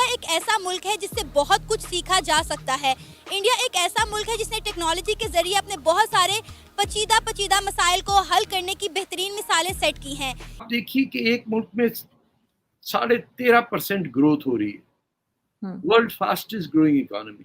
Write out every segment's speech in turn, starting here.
India एक ऐसा मुल्क है जिससे बहुत कुछ सीखा जा सकता है। इंडिया एक ऐसा मुल्क है जिसने टेक्नोलॉजी के जरिए अपने बहुत सारे पचीदा मसाइल को हल करने की बेहतरीन मिसालें सेट की हैं। आप देखिए कि एक मुल्क में 13.5% ग्रोथ हो रही है, world fastest growing economy.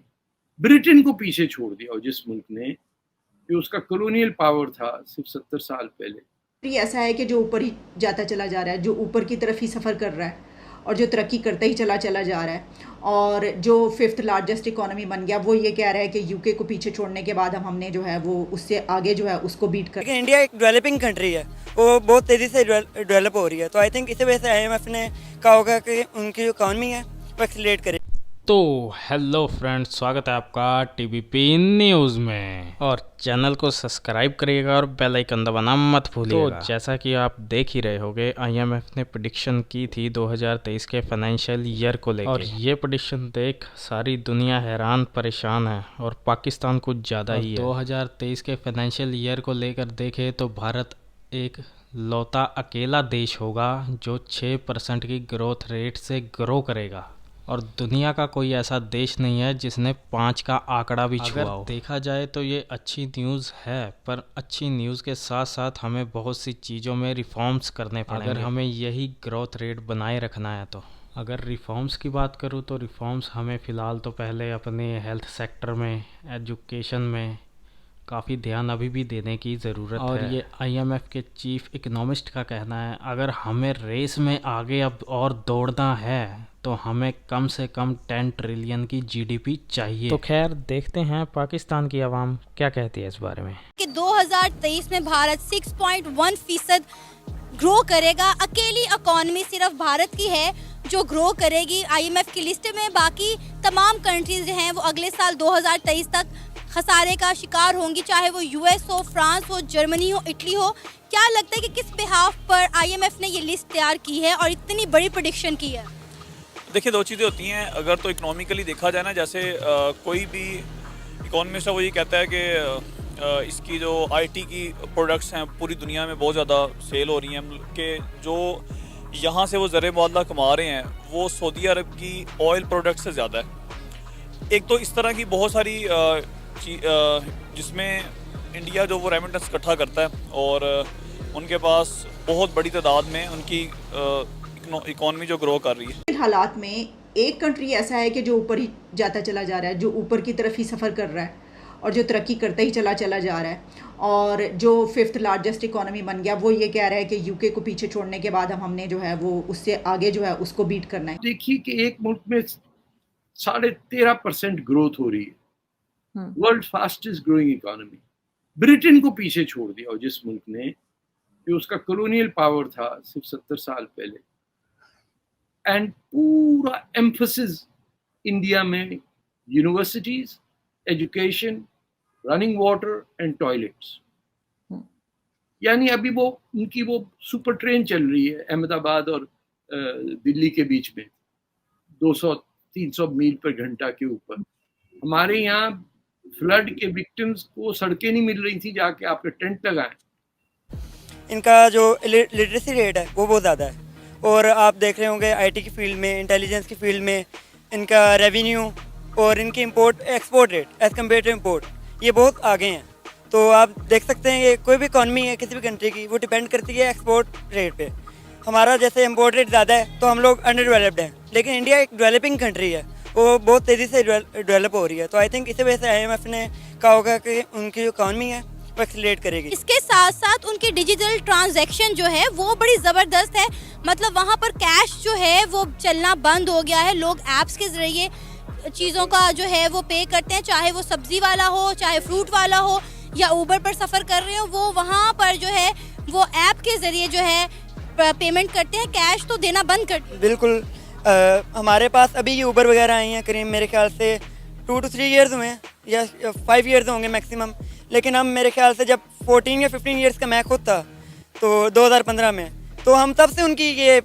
Britain को पीछे छोड़ दिया और जिस मुल्क ने, कि उसका कॉलोनियल पावर था सिर्फ 70 साल पहले। ये ऐसा है कि जो ऊपर ही जाता चला जा रहा है, जो ऊपर की तरफ ही सफ़र कर रहा है और जो तरक्की करता ही चला जा रहा है, और जो 5th लार्जेस्ट इकोनॉमी बन गया, वो ये कह रहा है कि यूके को पीछे छोड़ने के बाद हमने जो है वो उससे आगे जो है उसको बीट कर। लेकिन इंडिया एक डेवलपिंग कंट्री है, वो बहुत तेज़ी से डेवलप हो रही है। तो आई थिंक इसी वजह से IMF ने कहा होगा कि उनकी जो इकॉनमी है वो एक्सीलरेट करे। तो हेलो फ्रेंड्स, स्वागत है आपका TVP न्यूज़ में, और चैनल को सब्सक्राइब करिएगा और बेल आइकन दबाना मत भूलिएगा। तो जैसा कि आप देख ही रहे होंगे, IMF ने प्रेडिक्शन की थी 2023 के फाइनेंशियल ईयर को लेकर, और ये प्रेडिक्शन देख सारी दुनिया हैरान परेशान है, और पाकिस्तान कुछ ज़्यादा ही है। 2023 के फाइनेंशियल ईयर को लेकर देखें तो भारत एक लौता अकेला देश होगा जो 6% की ग्रोथ रेट से ग्रो करेगा, और दुनिया का कोई ऐसा देश नहीं है जिसने 5 का आंकड़ा भी छुआ हो। देखा जाए तो ये अच्छी न्यूज़ है, पर अच्छी न्यूज़ के साथ साथ हमें बहुत सी चीज़ों में रिफॉर्म्स करने पड़ेंगे अगर हमें यही ग्रोथ रेट बनाए रखना है। तो अगर रिफॉर्म्स की बात करूँ तो रिफॉर्म्स हमें फ़िलहाल तो पहले अपने हेल्थ सेक्टर में, एजुकेशन में काफ़ी ध्यान अभी भी देने की ज़रूरत है। और ये IMF के चीफ इकोनॉमिस्ट का कहना है, अगर हमें रेस में आगे अब और दौड़ना है तो हमें कम से कम 10 ट्रिलियन की GDP चाहिए। तो खैर देखते हैं पाकिस्तान की आवाम क्या कहती है इस बारे में। कि 2023 में भारत 6.1% ग्रो करेगा। अकेली इकॉनमी सिर्फ भारत की है जो ग्रो करेगी। IMF की लिस्ट में बाकी तमाम कंट्रीज हैं वो अगले साल 2023 तक खसारे का शिकार होंगी, चाहे वो US हो, फ्रांस हो, जर्मनी हो, इटली हो। क्या लगता है कि किस बिहाफ पर IMF ने ये लिस्ट तैयार की है और इतनी बड़ी प्रेडिक्शन की है? देखिए, दो चीज़ें होती हैं। अगर तो इकोनॉमिकली देखा जाए ना, जैसे कोई भी इकोनॉमिस्ट है वो ये कहता है कि इसकी जो IT की प्रोडक्ट्स हैं पूरी दुनिया में बहुत ज़्यादा सेल हो रही हैं, कि जो यहाँ से वो ज़र मुआवजा कमा रहे हैं वो सऊदी अरब की ऑयल प्रोडक्ट से ज़्यादा है। एक तो इस तरह की बहुत सारी जिसमें इंडिया जो वो रेमिटेंस इकट्ठा करता है, और उनके पास बहुत बड़ी तादाद में उनकी इकॉनमी जो ग्रो कर रही है। इन हालात में एक कंट्री ऐसा है कि जो ऊपर ही जाता चला जा रहा है, जो ऊपर की तरफ ही सफ़र कर रहा है और जो तरक्की करता ही चला जा रहा है, और जो 5th लार्जेस्ट इकोनॉमी बन गया, वो ये कह रहा है कि यूके को पीछे छोड़ने के बाद हमने जो है वो उससे आगे जो है उसको बीट करना है। देखिए कि एक मुल्क में 13.5% ग्रोथ हो रही है, world fastest growing economy. Britain को पीछे छोड़ दिया और जिस मुल्क ने, कि उसका कॉलोनियल पावर था सिर्फ 70 साल पहले, एंड पूरा एम्फसिस इंडिया में universities, education, running water and toilets. यानी अभी वो उनकी वो सुपर ट्रेन चल रही है अहमदाबाद और दिल्ली के बीच में 200-300 मील पर घंटा के ऊपर। हमारे यहाँ फ्लड के विक्टिम्स को सड़कें नहीं मिल रही थी, जाके आपके टेंट लगाएं। इनका जो लिटरेसी रेट है वो बहुत ज़्यादा है, और आप देख रहे होंगे IT की फील्ड में, इंटेलिजेंस की फील्ड में इनका रेवेन्यू और इनकी import export rate as compare to import ये बहुत आगे हैं। तो आप देख सकते हैं कि कोई भी इकॉनमी है किसी भी कंट्री की, वो डिपेंड करती है एक्सपोर्ट रेट पे। हमारा जैसे इम्पोर्ट रेट ज़्यादा है तो हम लोग अंडर डेवलप्ड हैं, लेकिन इंडिया एक डेवलपिंग कंट्री है, वो बहुत तेज़ी से डेवलप हो रही है। तो आई थिंक इसी वजह से IMF ने कहा होगा कि उनकी जो इकॉनमी है वो एक्सीलरेट करेगी। इसके साथ साथ उनकी डिजिटल ट्रांजैक्शन जो है वो बड़ी ज़बरदस्त है। मतलब वहाँ पर कैश जो है वो चलना बंद हो गया है। लोग ऐप्स के ज़रिए चीज़ों का जो है वो पे करते हैं, चाहे वो सब्ज़ी वाला हो, चाहे फ्रूट वाला हो, या ऊबर पर सफ़र कर रहे हो, वो वहाँ पर जो है वो ऐप के ज़रिए जो है पेमेंट करते हैं। कैश तो देना बंद कर दिया। बिल्कुल। हमारे पास अभी ये ऊबर वगैरह आई हैं, करीब मेरे ख्याल से 2 to 3 ईयर्स हुए हैं या 5 ईयर्स होंगे मैक्सिमम। लेकिन हम मेरे ख्याल से जब 14 या 15 ईयर्स का मैं खुद था तो 2015 में, तो हम तब से उनकी ये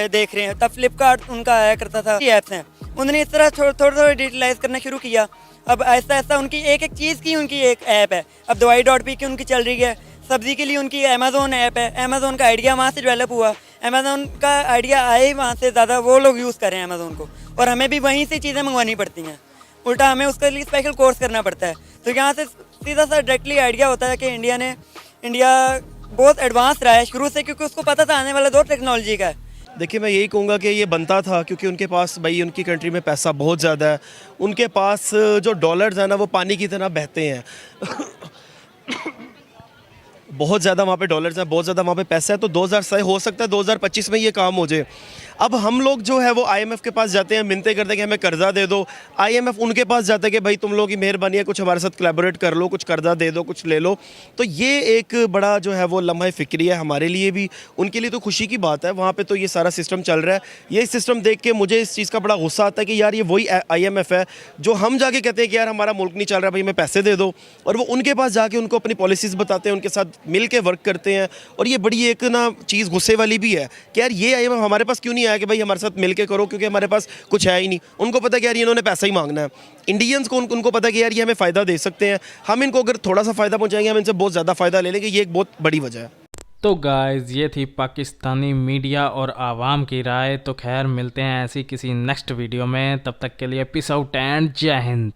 देख रहे हैं। तब फ्लिपकार्ट उनका आया करता था, ये ऐप्स हैं, उन्होंने इस तरह थोड़ा डिजिटलाइज करना शुरू किया। अब ऐसा ऐसा उनकी एक चीज़ की उनकी एक ऐप है। अब दवाई.P की उनकी चल रही है, सब्ज़ी के लिए उनकी अमेज़ोन ऐप है, अमेज़ोन का आइडिया वहाँ से डेवलप हुआ। अमेज़ोन का आइडिया आए ही वहाँ से, ज़्यादा वो लोग यूज़ कर रहे हैं अमेज़ोन को, और हमें भी वहीं से चीज़ें मंगवानी पड़ती हैं। उल्टा हमें उसके लिए स्पेशल कोर्स करना पड़ता है। तो यहाँ से सीधा सा डायरेक्टली आइडिया होता है कि इंडिया बहुत एडवांस रहा है शुरू से, क्योंकि उसको पता था आने वाला दौर टेक्नोलॉजी का है। देखिए, मैं यही कहूँगा कि ये बनता था क्योंकि उनके पास भाई उनकी कंट्री में पैसा बहुत ज़्यादा है। उनके पास जो डॉलर्स हैं ना वो पानी की तरह बहते हैं बहुत ज़्यादा वहाँ पे डॉलर्स हैं, बहुत ज़्यादा वहाँ पे पैसा है। तो 2000 हो सकता है 2025 में ये काम हो जाए। अब हम लोग जो है वो IMF के पास जाते हैं, मिन्नतें करते हैं कि हमें कर्जा दे दो। IMF उनके पास जाता है कि भाई तुम लोगों की मेहरबानी है, कुछ हमारे साथ कोलैबोरेट कर लो, कुछ कर्जा दे दो, कुछ ले लो। तो ये एक बड़ा जो है वो लम्हा फ़िक्री है हमारे लिए भी, उनके लिए तो खुशी की बात है। वहाँ पर तो ये सारा सिस्टम चल रहा है। ये सिस्टम देख के मुझे इस चीज़ का बड़ा गुस्सा आता है कि यार ये वही IMF है जो हम जाके कहते हैं कि यार हमारा मुल्क नहीं चल रहा, भाई हमें पैसे दे दो, और वो उनके पास जाके उनको अपनी पॉलिसीज़ बताते हैं, उनके साथ मिल के वर्क करते हैं। और ये बड़ी एक ना चीज़ गुस्से वाली भी है कि यार ये IMF हमारे पास क्यों नहीं आया कि भाई हमारे साथ मिल के करो, क्योंकि हमारे पास कुछ है ही नहीं। उनको पता कि यार इन्होंने पैसा ही मांगना है। इंडियंस को उनको पता कि यार ये हमें फ़ायदा दे सकते हैं, हम इनको अगर थोड़ा सा फ़ायदा पहुँचाएंगे हम इनसे बहुत ज़्यादा फ़ायदा ले लेंगे। ये एक बहुत बड़ी वजह है। तो गाइस, ये थी पाकिस्तानी मीडिया और आवाम की राय। तो खैर, मिलते हैं ऐसी किसी नेक्स्ट वीडियो में, तब तक के लिए पीस आउट एंड जय हिंद।